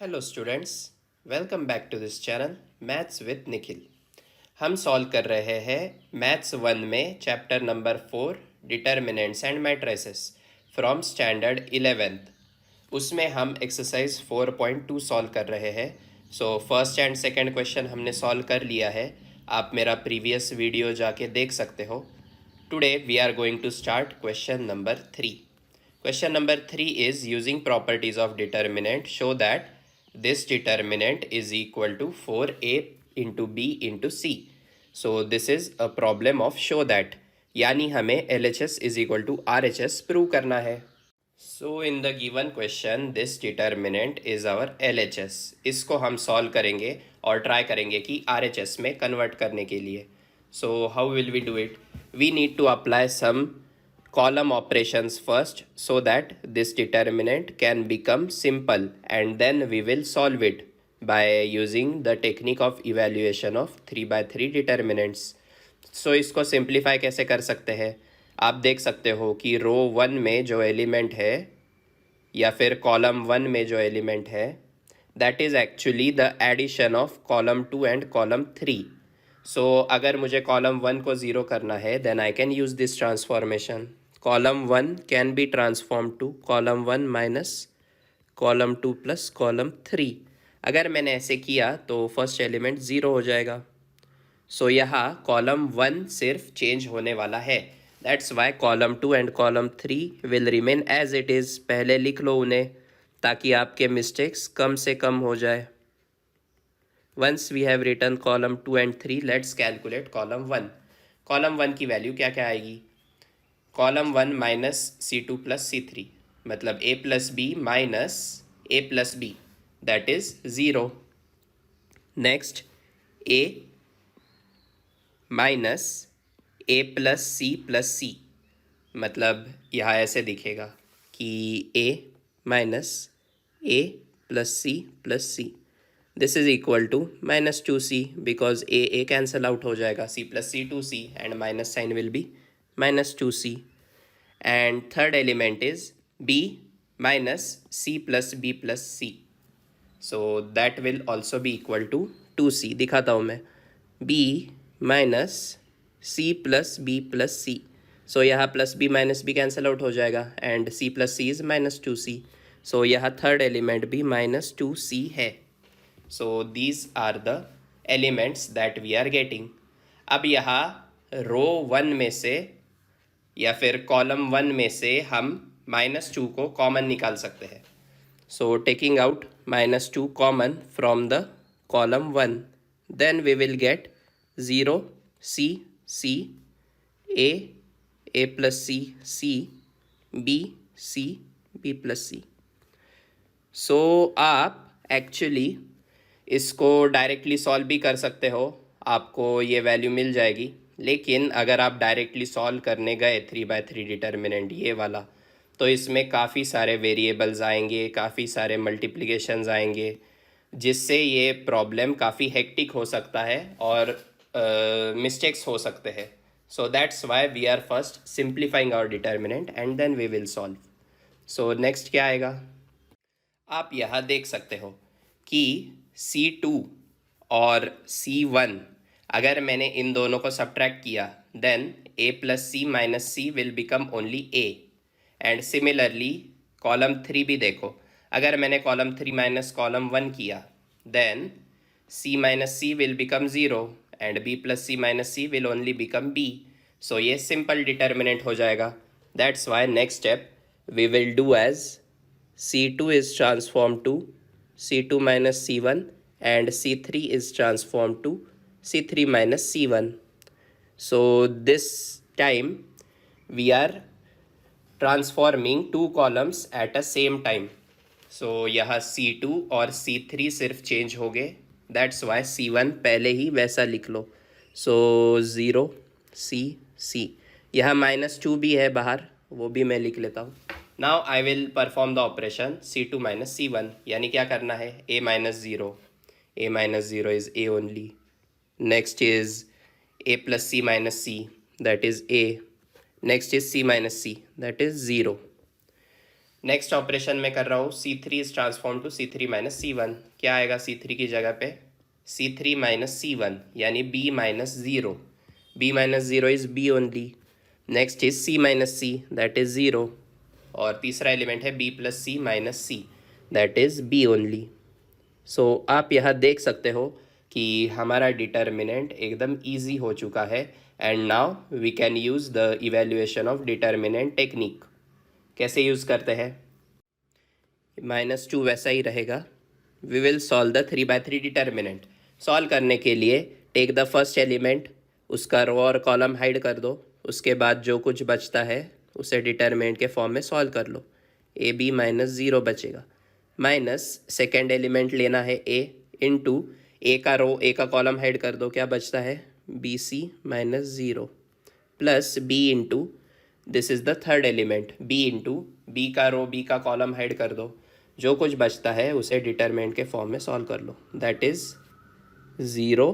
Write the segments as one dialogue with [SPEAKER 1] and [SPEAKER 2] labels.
[SPEAKER 1] Hello students, welcome back to this channel maths with Nikhil. हम solve कर रहे हैं मैथ्स 1 में chapter number 4 determinants and matrices from standard 11th। उसमें हम एक्सरसाइज 4.2 सॉल्व कर रहे हैं। So first and second question हमने सॉल्व कर लिया है। आप मेरा प्रीवियस वीडियो जाके देख सकते हो। Today we are going to start question number 3। Question number 3 is using properties of determinant show that this determinant is equal to 4a into b into c. So this is a problem of show that, यानी हमें LHS is equal to RHS prove करना है। So in the given question this determinant is our LHS। इसको हम solve करेंगे और try करेंगे कि RHS में convert करने के लिए। So how will we do it? We need to apply some column operations first so that this determinant can become simple, and then we will solve it by using the technique of evaluation of 3 by 3 determinants. So इसको simplify कैसे कर सकते हैं? आप देख सकते हो कि रो 1 में जो एलिमेंट है या फिर कॉलम 1 में जो एलिमेंट है that is actually the addition of column 2 and column 3। So अगर मुझे कॉलम 1 को ज़ीरो करना है then I can use this transformation. Column 1 can be transform to column 1 minus column 2 plus column 3। अगर मैंने ऐसे किया तो फर्स्ट एलिमेंट ज़ीरो हो जाएगा। सो यहाँ कॉलम 1 सिर्फ चेंज होने वाला है। That's why column 2 and column 3 will remain as it is. पहले लिख लो उन्हें ताकि आपके मिस्टेक्स कम से कम हो जाए। Once we have written column 2 and 3 let's calculate column 1। Column 1 की वैल्यू क्या क्या आएगी? Column 1 minus C2 plus C3, मतलब A plus B minus A plus B, that is zero. Next A minus A plus C, मतलब यहाँ ऐसे दिखेगा कि A minus A plus C, this is equal to minus 2C because A cancel out हो जाएगा, C plus C 2C and minus sign will be minus 2C. And third element is B minus C plus B plus C. So that will also be equal to 2C. दिखाता हूँ मैं, B minus C plus B plus C. So यहाँ plus B minus B cancel out हो जाएगा and C plus C is minus 2C. So यहाँ third element भी minus 2C है. So these are the elements that we are getting. अब यहाँ रो 1 में से या फिर कॉलम 1 में से हम -2 को कॉमन निकाल सकते हैं। So taking out -2 common from the column 1, then we will get 0 C A plus C B plus C। So आप एक्चुअली इसको डायरेक्टली सॉल्व भी कर सकते हो, आपको ये वैल्यू मिल जाएगी। लेकिन अगर आप डायरेक्टली सॉल्व करने गए 3 by 3 डिटर्मिनेंट ये वाला, तो इसमें काफ़ी सारे वेरिएबल्स आएंगे, काफ़ी सारे मल्टीप्लिकेशंस आएंगे, जिससे ये प्रॉब्लम काफ़ी हेक्टिक हो सकता है और मिस्टेक्स हो सकते हैं। So that's why we are first simplifying our determinant and then we will solve. So next क्या आएगा? आप यहाँ देख सकते हो कि C2 और C1 अगर मैंने इन दोनों को सब्ट्रैक्ट किया then A plus C minus C will become only A। And similarly column 3 भी देखो, अगर मैंने कॉलम 3 माइनस कॉलम 1 किया then C minus C will become 0 and B plus C minus C will only become B। So ये simple determinant हो जाएगा। That's why next step we will do as C2 is transformed to C2 minus C1 and C3 is transformed to C3 minus C1. So this time we are transforming two columns at a same time. So यहाँ C2 और C3 सिर्फ change हो गए, that's why C1 पहले ही वैसा लिख लो। सो 0 C यहाँ -2 भी है बाहर, वो भी मैं लिख लेता हूँ। Now I will perform the operation C2 minus C1, यानी क्या करना है? A minus 0 is A only. Next is A plus C minus C, that is A। Next is C minus C, that is 0। Next operation में कर रहा हूँ, C3 is transform to C3 minus C1। क्या आएगा C3 की जगह पे? C3 minus C1 यानी B minus zero. B minus zero is B only. Next is C minus C, that is zero. और तीसरा एलिमेंट है B plus C minus C, that is B only. So आप यहाँ देख सकते हो कि हमारा डिटर्मिनेंट एकदम ईजी हो चुका है। And now we can use the evaluation of determinant technique. कैसे यूज़ करते हैं? -2 वैसा ही रहेगा। We will solve the 3/3 determinant. Solve करने के लिए टेक द फर्स्ट एलिमेंट, उसका रो और कॉलम हाइड कर दो। उसके बाद जो कुछ बचता है उसे डिटर्मिनेंट के फॉर्म में सॉल्व कर लो। ए बी माइनस ज़ीरो बचेगा, माइनस सेकेंड एलिमेंट लेना है ए, इंटू ए का रो ए का कॉलम हाइड कर दो। क्या बचता है? B C minus zero, plus B into this is the third element, B into B का रो बी का कॉलम हाइड कर दो। जो कुछ बचता है उसे डिटरमिनेंट के फॉर्म में सॉल्व कर लो। That is zero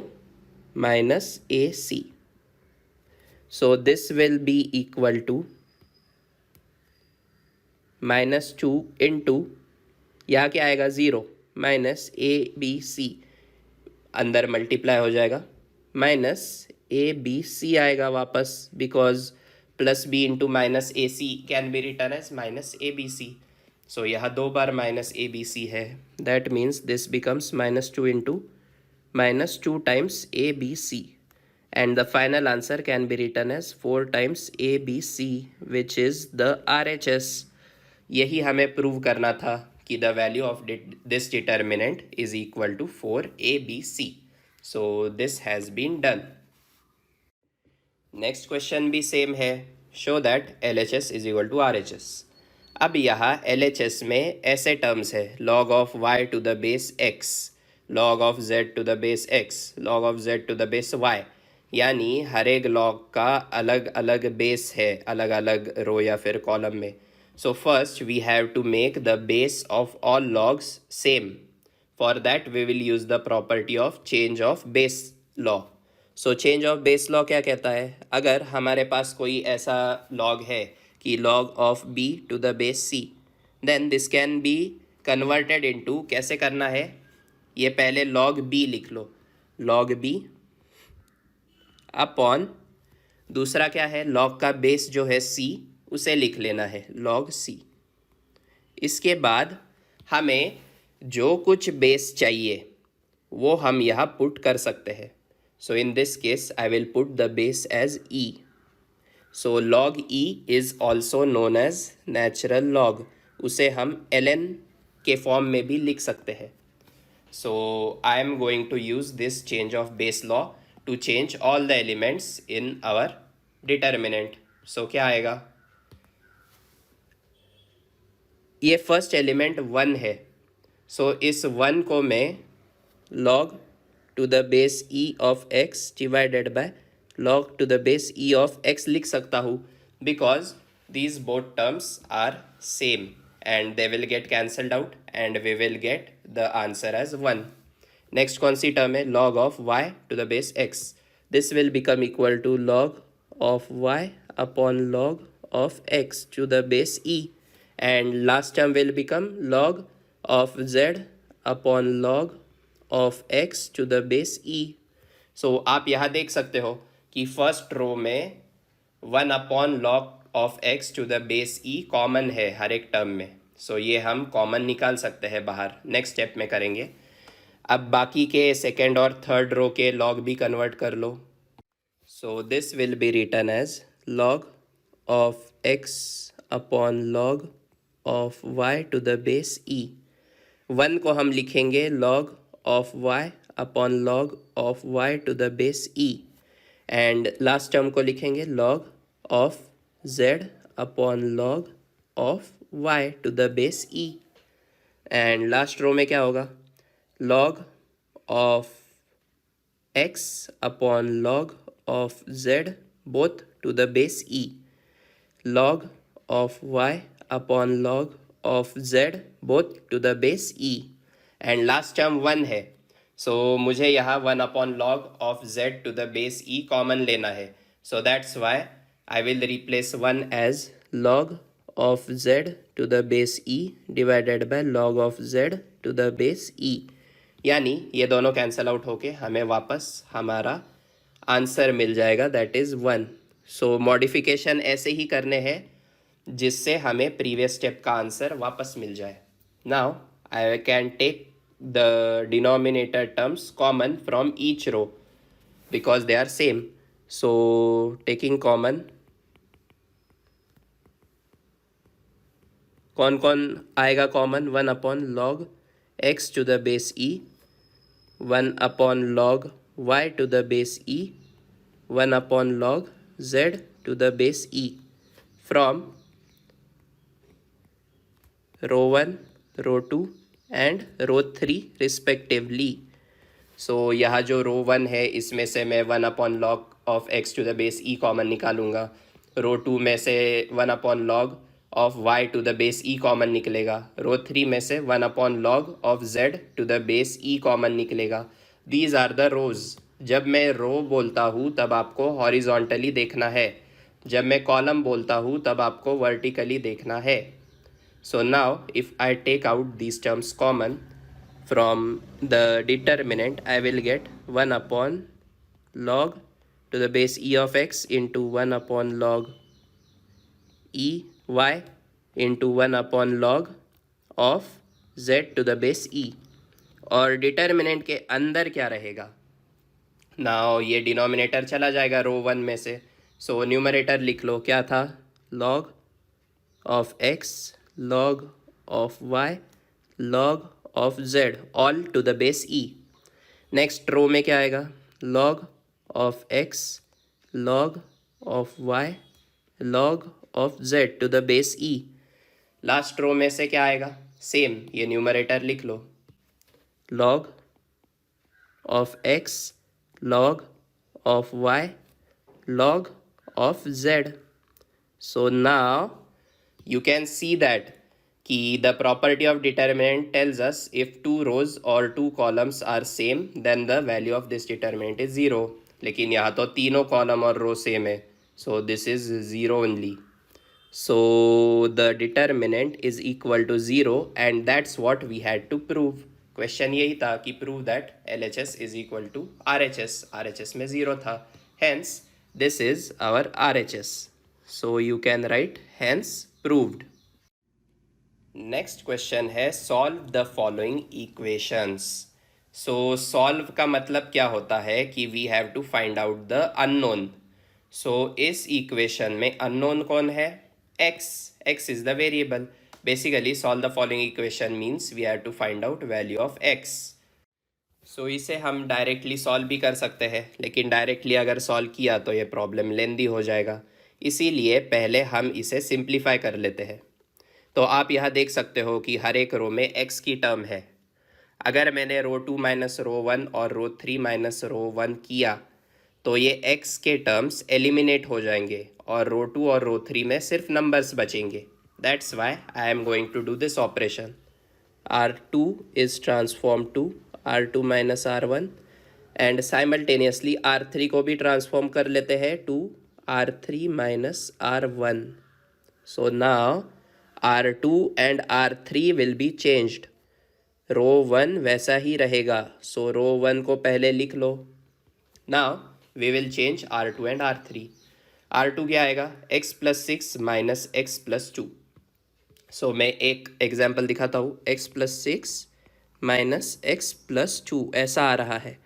[SPEAKER 1] minus a c. So this will be equal to -2 into, यहाँ क्या आएगा? Zero minus a b c, अंदर मल्टीप्लाई हो जाएगा, माइनस ए बी सी आएगा वापस, because plus B into minus a c can be return as minus a b c. So यहाँ दो बार माइनस ए बी सी है, that means this becomes -2 into -2 times a b c, and the final answer can be written as 4 times ABC, which is the RHS. यही हमें prove करना था कि the value of this determinant is equal to 4ABC. So this has been done. Next question भी same है, show that LHS is equal to RHS। अब यहाँ LHS में ऐसे टर्म्स है, log of y to the base x, log of z to the base x, log of z to the base y, यानी हर एक log का अलग अलग बेस है, अलग अलग रो या फिर कॉलम में। So first we have to make the base of all logs same. For that we will use the property of change of base law. So change of base law क्या कहता है? अगर हमारे पास कोई ऐसा लॉग है कि log of b to the base c, then this can be converted into, कैसे करना है? ये पहले log b लिख लो, log b अपॉन दूसरा क्या है? log का बेस जो है c, उसे लिख लेना है log c। इसके बाद हमें जो कुछ बेस चाहिए वो हम यहाँ पुट कर सकते हैं। So in this case I will put the base as e। So log e is also known as natural log, उसे हम ln के फॉर्म में भी लिख सकते हैं। So I am going to use this change of base law to change all the elements in our determinant. So क्या आएगा? ये फर्स्ट एलिमेंट 1 है, सो इस 1 को मैं log to the base e of x divided by log to the base e of x लिख सकता हूँ, because these both terms are same and they will get cancelled out and we will get the answer as 1. Next कौन सी term है? log of y to the base x, this will become equal to log of y upon log of x to the base e, and last term will become log of z upon log of x to the base e. So आप यहाँ देख सकते हो कि first row में 1 upon log of x to the base e common है हर एक term में। सो ये हम कॉमन निकाल सकते हैं बाहर, नेक्स्ट स्टेप में करेंगे। अब बाकी के सेकेंड और थर्ड रो के log भी कन्वर्ट कर लो। So this will be written as log of x upon log of y to the base e। 1 को हम लिखेंगे log of y upon log of y to the base e, and last term को लिखेंगे log of z upon log of y to the base e, and last row में क्या होगा? log of x upon log of z both to the base e, log of y upon log of z both to the base e, and last term 1 है। So मुझे यहाँ 1 upon log of z to the base e common लेना है। So that's why I will replace 1 as log of z to the base e divided by log of z to the base e. यानी ये दोनों cancel out होके हमें वापस हमारा answer मिल जाएगा, दैट इज़ 1. सो मॉडिफिकेशन ऐसे ही करने हैं जिससे हमें प्रीवियस स्टेप का आंसर वापस मिल जाए. Now I can take the denominator terms common from each row because they are same. So taking common, कौन कौन आएगा कॉमन? 1 upon log x to the base e, 1 upon log y to the base e, 1 upon log z to the base e from row 1, row 2 and row 3 respectively. So यहाँ जो रो 1 है इसमें से मैं 1 upon log of x to the base e common निकालूंगा. Row 2 में से 1 upon log of y to the base e common निकलेगा. रो 3 में से 1 upon log of z to the base e common निकलेगा. These are the rows. जब मैं रो बोलता हूँ तब आपको हॉरिजॉन्टली देखना है, जब मैं कॉलम बोलता हूँ तब आपको वर्टिकली देखना है. So now if I take out these terms common from the determinant, I will get 1 upon log to the base e of x into 1 upon log e y into 1 upon log of z to the base e. और determinant के अंदर क्या रहेगा? Now ये denominator चला जाएगा रो 1 में से. सो न्यूमरेटर लिख लो, क्या था? Log of x, log of y, log of z all to the base e. Next row में क्या आएगा? Log of x, log of y, log of z to the base e. Last row में से क्या आएगा? Same, ये numerator लिख लो, log of x, log of y, log of z. So now you can see that कि the property of determinant tells us if two rows or two columns are same then the value of this determinant is 0. लेकिन यहाँ तो तीनों column और रो same है, so this is 0 only. So the determinant is equal to 0 and that's what we had to prove. Question यही था कि prove that LHS is equal to RHS. RHS में 0 था, hence this is our RHS. So you can write hence proved. Next question है solve the following equations. So solve का मतलब क्या होता है कि we have to find out the unknown. So इस इक्वेशन में अननोन कौन है? x. x is the variable. Basically solve the following equation means we have to find out value of x. So इसे हम डायरेक्टली सॉल्व भी कर सकते हैं, लेकिन डायरेक्टली अगर सॉल्व किया तो ये प्रॉब्लम लेंदी हो जाएगा, इसीलिए पहले हम इसे सिंप्लीफाई कर लेते हैं. तो आप यहाँ देख सकते हो कि हर एक रो में x की टर्म है. अगर मैंने रो 2 माइनस रो 1 और रो 3 माइनस रो 1 किया तो ये x के टर्म्स एलिमिनेट हो जाएंगे और रो 2 और रो 3 में सिर्फ नंबर्स बचेंगे. That's why I am going to do this operation. R2 is transformed to R2 minus R1 and simultaneously R3 को भी ट्रांसफॉर्म कर लेते हैं to R3 minus R1. So now R2 and R3 will be changed. रो 1 वैसा ही रहेगा, so रो 1 को पहले लिख लो. Now we will change R2 and R3. R2 क्या आएगा? x plus 6 minus x plus 2. सो मैं एक एग्जाम्पल दिखाता हूँ. x plus 6 minus x plus 2 ऐसा आ रहा है.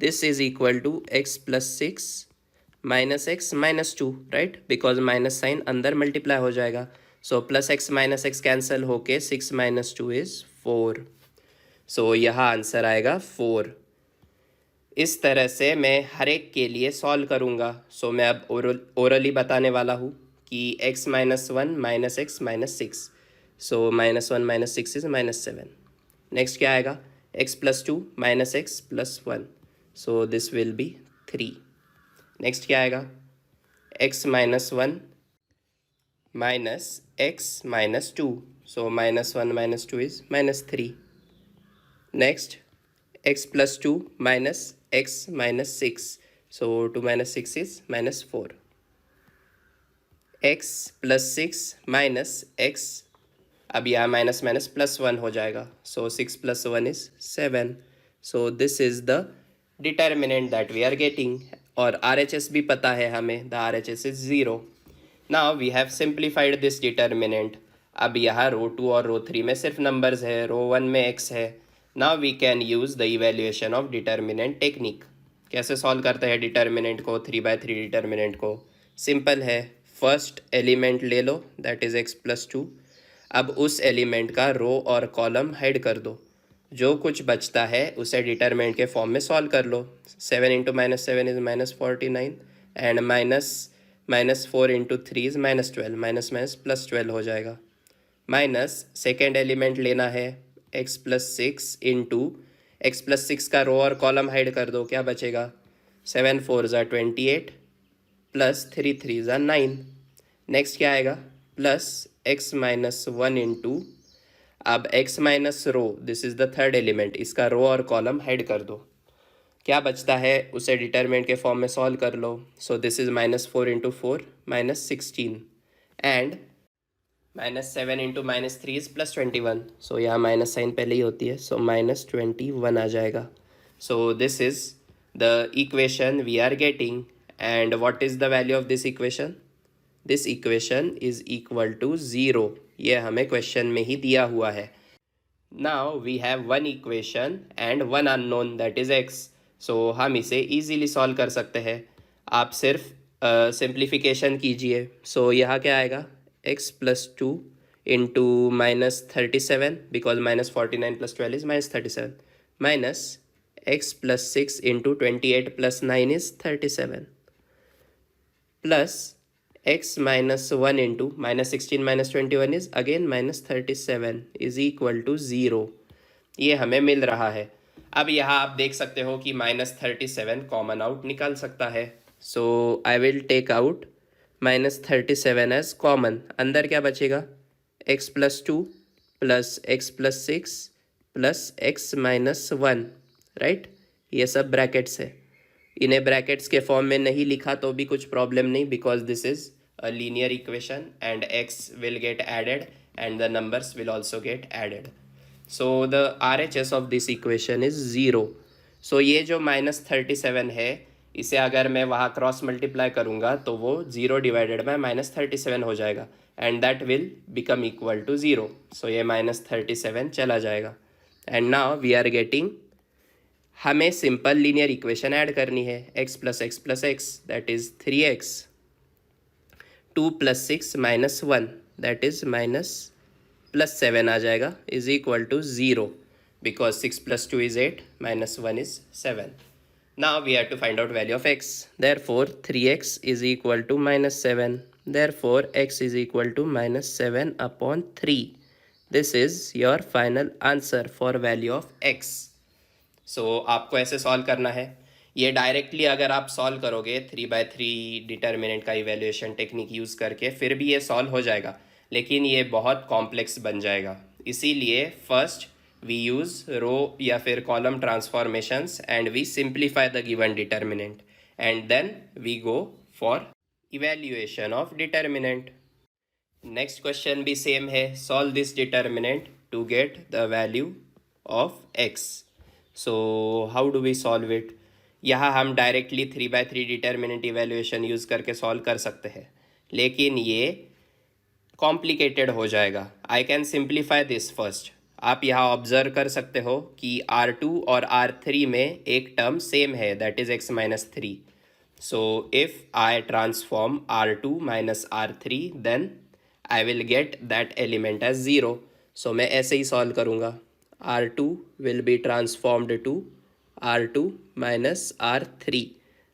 [SPEAKER 1] This is equal to x plus 6 minus x minus 2, right, because minus sign अंदर मल्टीप्लाई हो जाएगा. सो plus x minus x cancel होके 6 माइनस 2 इज़ 4. सो यहाँ आंसर आएगा 4. इस तरह से मैं हर एक के लिए सॉल्व करूँगा. सो मैं अब ओरली बताने वाला हूँ कि x minus 1 minus x minus 6. So minus 1 minus 6 is minus 7. Next क्या आएगा? x plus 2 minus x plus 1. So this will B 3. Next क्या आएगा? x minus 1 minus x minus 2. So minus 1 minus 2 is minus 3. Next x plus 2 minus x minus 6. So 2 minus 6 is minus 4. X plus six minus x, अब यहाँ minus minus plus one हो जाएगा, so six plus one is seven. So this is the determinant that we are getting. और R H S भी पता है हमें, the R H S is zero. Now we have simplified this determinant. अब यहाँ रो to और row three में सिर्फ नंबर्स है, रो वन में एक्स है. Now we can use the evaluation of determinant technique. कैसे सॉल्व करते हैं डिटर्मिनेंट को, थ्री बाय थ्री डिटर्मिनेंट को? सिंपल है, फर्स्ट एलिमेंट ले लो that is x plus two. अब उस एलिमेंट का रो और कॉलम हाइड कर दो, जो कुछ बचता है उसे डिटर्मिनेंट के फॉर्म में सॉल्व कर लो. Seven into minus seven is minus 49 and minus minus four into three is minus 12, minus minus plus 12 हो जाएगा. माइनस सेकेंड एलिमेंट लेना है x plus six into x plus six का रो और कॉलम हाइड कर दो, क्या बचेगा? सेवन फोर ज़ा 28 प्लस थ्री थ्री ज़ा 9. नेक्स्ट क्या आएगा? Plus x minus one into, अब x minus row, this is the third element, इसका रो और कॉलम हाइड कर दो, क्या बचता है उसे डिटर्मिनेंट के फॉर्म में सॉल्व कर लो. So this is minus four into four minus 16 and minus seven into minus three is plus 21. So यहाँ माइनस साइन पहले ही होती है, सो माइनस 21 आ जाएगा. So this is the equation we are getting. And what is the value of this equation? This equation is equal to zero. ये हमें question में ही दिया हुआ है. Now we have one equation and one unknown that is x. So हम इसे easily solve कर सकते हैं. आप सिर्फ सिंप्लीफिकेशन कीजिए. सो यहाँ क्या आएगा? X plus two into minus 37, because minus 49 plus 12 is minus 37, minus x plus six into 28 plus 9 is 37, plus x minus one into minus 16 minus 21 is again minus 37 is equal to zero. ये हमें मिल रहा है. अब यहाँ आप देख सकते हो कि माइनस 37 कॉमन आउट निकाल सकता है. So I will take out minus 37 as common. अंदर क्या बचेगा? x plus two plus x plus six plus x minus one, right. ये सब ब्रैकेट्स है. इन्हें ब्रैकेट्स के फॉर्म में नहीं लिखा तो भी कुछ प्रॉब्लम नहीं, because this is a linear equation and x will get added and the numbers will also get added. So the R H S of this equation is zero. So ये जो minus 37 है, इसे अगर मैं वहाँ cross multiply करूँगा तो वो ज़ीरो डिवाइडेड बाय माइनस 37 हो जाएगा and that will become equal to zero. So ये माइनस 37 चला जाएगा. And now we are getting, हमें सिंपल लीनियर इक्वेशन ऐड करनी है. x plus x that is 3x, two plus six minus one that is minus plus seven आ जाएगा, is equal to zero, because six plus two is eight minus one is seven. Now we have to find out value of x. Therefore 3x is equal to minus seven. Therefore x is equal to minus seven upon three. This is your final answer for value of x. So आपको ऐसे solve करना है. ये directly अगर आप solve करोगे three by three determinant का evaluation technique use करके, फिर भी ये सॉल्व हो जाएगा, लेकिन ये बहुत कॉम्प्लेक्स बन जाएगा. इसीलिए फर्स्ट वी यूज़ रो या फिर column transformations and we simplify the given determinant and then we go for evaluation of determinant. Next question भी सेम है. Solve this determinant to get the value of x. So how do we solve it? यहाँ हम directly three by three determinant evaluation use करके solve कर सकते हैं, लेकिन ये कॉम्प्लिकेटेड हो जाएगा. I can simplify this first. आप यहाँ ऑब्जर्व कर सकते हो कि R2 और R3 में एक टर्म सेम है, that is x minus three. So if I transform R2 minus R3 then I will get that element as zero. So मैं ऐसे ही सॉल्व करूँगा. R2 will be transformed to R2 minus R3.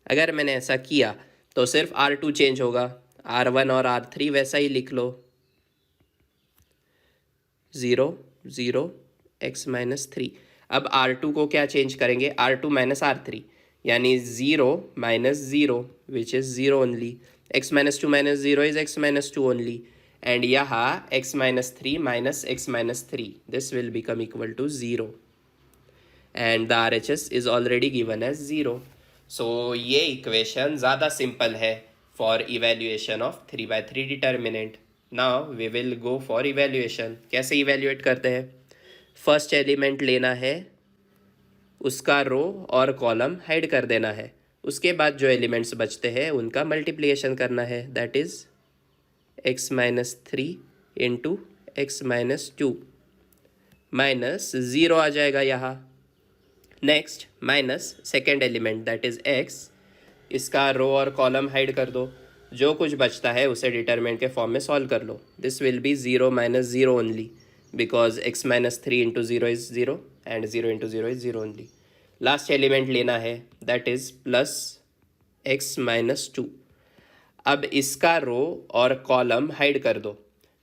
[SPEAKER 1] अगर मैंने ऐसा किया तो सिर्फ R2 चेंज होगा, R1 और R3 वैसा ही लिख लो, zero zero x minus three. अब R2 को क्या चेंज करेंगे? R2 माइनस R3, यानी zero minus zero which is zero only. X minus two minus zero is x minus two only. And यहाँ x minus three minus x minus three, this will become equal to zero and the R H S is already given as zero. So ये equation ज़्यादा simple है. for evaluation of 3 by 3 determinant. Now we will go for evaluation. कैसे evaluate करते हैं? First element लेना है, उसका रो और कॉलम हाइड कर देना है, उसके बाद जो एलिमेंट्स बचते हैं उनका मल्टीप्लिकेशन करना है, that is x-3 into x-2 minus zero आ जाएगा यहाँ. Next minus second element that is x, इसका रो और कॉलम हाइड कर दो, जो कुछ बचता है उसे डिटरमिनेंट के फॉर्म में सॉल्व कर लो. This will be zero minus zero only because x-3 into zero is zero and zero into zero is zero only. Last element लेना है दैट इज़ प्लस x-2. अब इसका रो और कॉलम हाइड कर दो,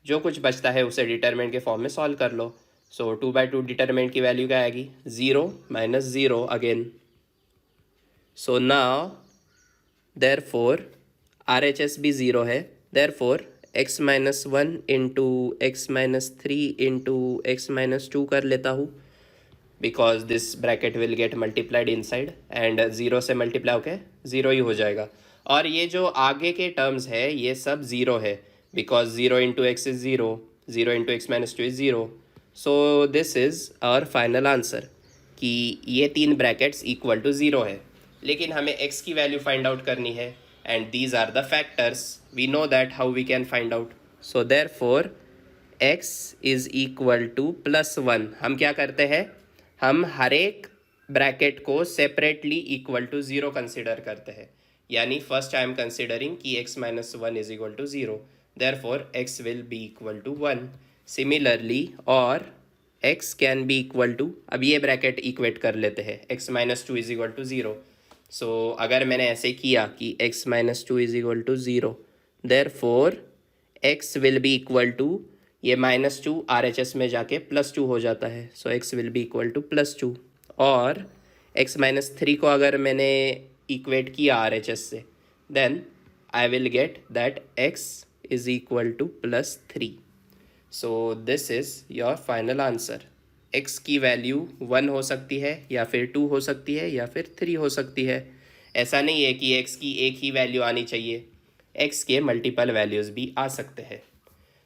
[SPEAKER 1] जो कुछ बचता है उसे डिटरमिनेंट के फॉर्म में सॉल्व कर लो. सो 2/2 डिटरमिनेंट की वैल्यू क्या आएगी? Zero minus zero again. So now therefore RHS भी ज़ीरो है, therefore x-1 into x-3 into x-2 कर लेता हूँ because this bracket will get multiplied inside and zero से मल्टीप्लाई होके ज़ीरो ही हो जाएगा. और ये जो आगे के टर्म्स है ये सब ज़ीरो है because zero into x is zero, zero into x-2 is zero. So this is our final answer कि ये तीन ब्रैकेट्स इक्वल टू ज़ीरो है. लेकिन हमें x की वैल्यू फाइंड आउट करनी है and these are the factors. We know that how we can find out. So therefore x is equal to +1. हम क्या करते हैं, हम हर एक ब्रैकेट को separately equal to zero consider करते हैं. यानी फर्स्ट आई एम कंसिडरिंग कि x-1 is equal to zero, therefore x will be equal to 1. Similarly और x can be equal to, अब ये ब्रैकेट इक्वेट कर लेते हैं, x-2 is equal to zero. So अगर मैंने ऐसे किया कि x-2 is equal to zero, therefore x will be equal to, ये -2 RHS में जाके +2 हो जाता है, so x will be equal to +2. और x-3 को अगर मैंने इक्वेट किया RHS से, then I will get that x is equal to +3. So this is your final answer. x की वैल्यू 1 हो सकती है या फिर 2 हो सकती है या फिर 3 हो सकती है. ऐसा नहीं है कि x की एक ही वैल्यू आनी चाहिए, x के मल्टीपल वैल्यूज़ भी आ सकते हैं.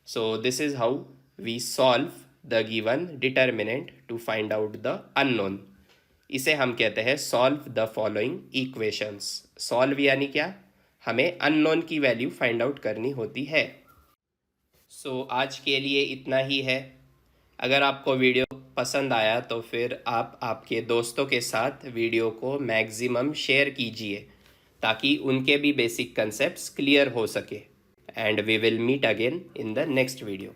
[SPEAKER 1] So this is how we solve the given determinant to find out the unknown. इसे हम कहते हैं solve the following equations. Solve यानी क्या? हमें unknown की वैल्यू फाइंड आउट करनी होती है. So आज के लिए इतना ही है. अगर आपको वीडियो पसंद आया तो फिर आप आपके दोस्तों के साथ वीडियो को मैक्सिमम शेयर कीजिए ताकि उनके भी बेसिक कंसेप्ट्स क्लियर हो सके. And we will meet again in the next video.